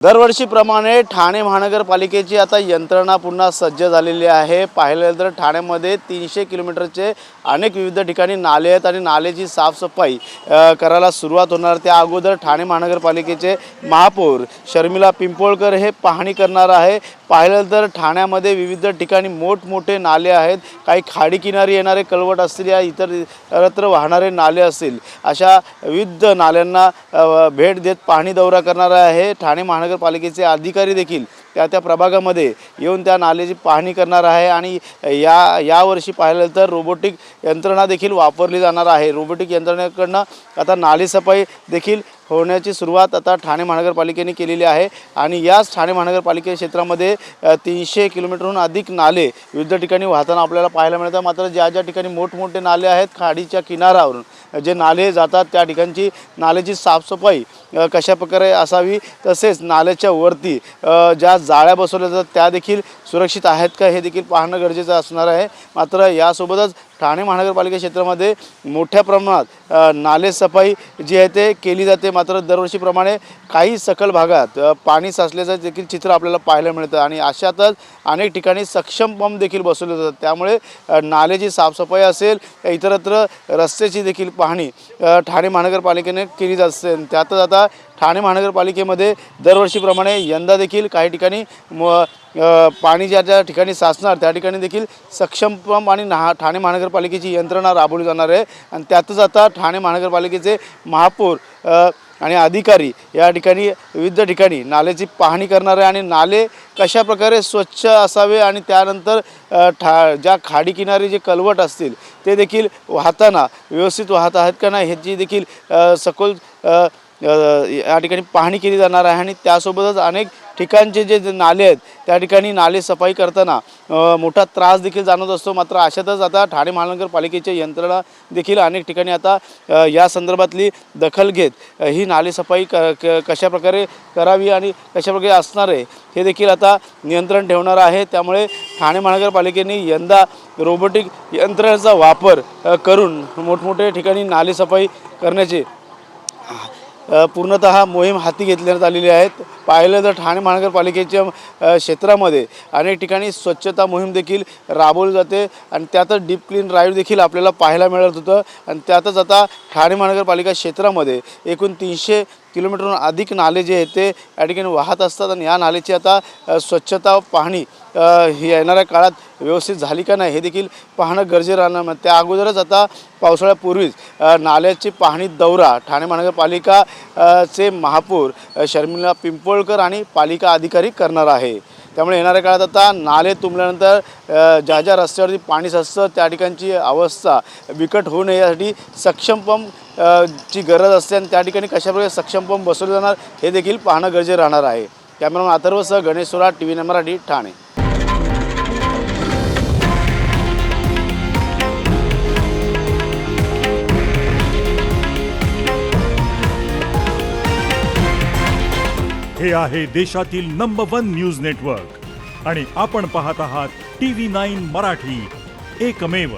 दरवर्षीप्रमाणे ठाणे महानगरपालिकेची आता यंत्रणा पुन्हा सज्ज झालेली आहे। पाहिलं तर ठाण्यामध्ये 300 किलोमीटरचे अनेक विविध ठिकाणी नाले आहेत आणि नालेची साफसफाई करायला सुरुवात होणार। त्या अगोदर ठाणे महानगरपालिकेचे महापौर शर्मिला पिंपळकर हे पाहणी करणार आहे। पाहिलं तर ठाण्यामध्ये विविध ठिकाणी मोठमोठे नाले आहेत, काही खाडी किनारी येणारे कळवट असतील या इतरत्र वाहणारे नाले असतील, अशा विविध नाल्यांना भेट देत पाहणी दौरा करणार आहे। ठाणे महानगरपालिकेचे अधिकारी देखील त्या प्रभागामध्ये येऊन त्या नालेची पाहणी करणार आहे आणि यावर्षी पाहिलं तर रोबोटिक यंत्रणा देखील वापरली जाणार आहे। रोबोटिक यंत्रणेकडनं आता नालेसफाई देखील होण्याची सुरुवात आता ठाणे महानगरपालिकेने केलेली आहे आणि याच ठाणे महानगरपालिका क्षेत्रामध्ये 300 किलोमीटरहून अधिक नाले विविध ठिकाणी वाहताना आपल्याला पाहायला मिळतात। मात्र ज्या ठिकाणी मोठमोठे नाले आहेत, खाडीच्या किनाऱ्यावरून जे नाले जातात त्या ठिकाणची नालेची साफसफाई कशा प्रकारे असावी, तसेच नाल्याच्या वरती ज्या जाळ्या बसवल्या जातात त्या देखील सुरक्षित आहेत का हे देखील पाहणं गरजेचं असणार आहे। मात्र यासोबतच ठाणे महानगरपालिका क्षेत्रामध्ये मोठ्या प्रमाणात नालेसफाई जी आहे ते केली जाते। मात्र दरवर्षीप्रमाणे काही सखल भागात पाणी साचल्याचं देखील चित्र आपल्याला पाहायला मिळतं आणि अशातच अनेक ठिकाणी सक्षम पंप देखील बसवले जातात। त्यामुळे नाल्याची साफसफाई असेल, इतरत्र रस्त्याची देखील पाहणी ठाणे महानगरपालिकेने केली जात असते। त्यातच आता ठाणे महानगरपालिकेमध्ये दरवर्षीप्रमाणे यंदा देखील काही ठिकाणी पाणी ज्या ठिकाणी साचणार त्या ठिकाणी देखील सक्षम पंप आणि ठाणे महानगरपालिकेची यंत्रणा राबवली जाणार आहे आणि त्यातच आता ठाणे महानगरपालिकेचे महापौर आणि अधिकारी या ठिकाणी विविध ठिकाणी नालेची पाहणी करणार आहे आणि नाले कशा प्रकारे स्वच्छ असावे आणि त्यानंतर ज्या खाडी किनारी जे कलवट असतील ते देखील वाहताना व्यवस्थित वाहत आहेत का नाही ह्याची देखील सखोल या ठिकाणी पाहणी केली जाणार आहे आणि त्यासोबतच अनेक ठिकाणचे जे नाले आहेत त्या ठिकाणी नाले सफाई करताना मोठा त्रास देखील जाणवत असतो। मात्र अशातच आता ठाणे महानगरपालिकेच्या यंत्रणा देखील अनेक ठिकाणी आता या संदर्भातली दखल घेत ही नालेसफाई कशा प्रकारे करावी आणि कशा प्रकारे असणार आहे हे देखील आता नियंत्रण ठेवणार आहे। त्यामुळे ठाणे महानगरपालिकेने यंदा रोबोटिक यंत्रणेचा वापर करून मोठमोठ्या ठिकाणी नालेसफाई करण्याचे पूर्णतः मोहीम हाती घेतण्यात आलेली आहेत। पाहिलं तर ठाणे महानगरपालिकेच्या क्षेत्रामध्ये अनेक ठिकाणी स्वच्छता मोहीम देखील राबवली जाते आणि त्यातच डीप क्लीन ड्राईव्ह देखील आपल्याला पाहायला मिळत होतं आणि त्यातच आता ठाणे महानगरपालिका क्षेत्रामध्ये एकूण 300 किलोमीटरहून अधिक नाले जे आहेत ते या ठिकाणी वाहत असतात आणि या नालेची आता स्वच्छता पाहणी ही येणाऱ्या काळात व्यवस्थित झाली का नाही हे देखील पाहणं गरजेचं राहणार। त्या अगोदरच आता पावसाळ्यापूर्वीच नाल्याची पाहणी दौरा ठाणे महानगरपालिका चे महापौर शर्मिला पिंपळकर आणि पालिका अधिकारी करणार आहे। त्यामुळे येणाऱ्या काळात आता नाले तुंबल्यानंतर ज्या रस्त्यावरती पाणी साचतं त्या ठिकाणची अवस्था बिकट होऊ नये यासाठी सक्षम पंप ची गरज असते आणि त्या ठिकाणी कशाप्रकारे सक्षम पंप बसवले जाणार हे देखील पाहणं गरजेचं राहणार आहे। कॅमेरामन अथर्वसह गणेश सोरा, TV9 मराठी, ठाणे। हे आहे देशातील नंबर 1 न्यूज नेटवर्क आणि आपण पाहत आहात TV9 मराठी, एकमेव।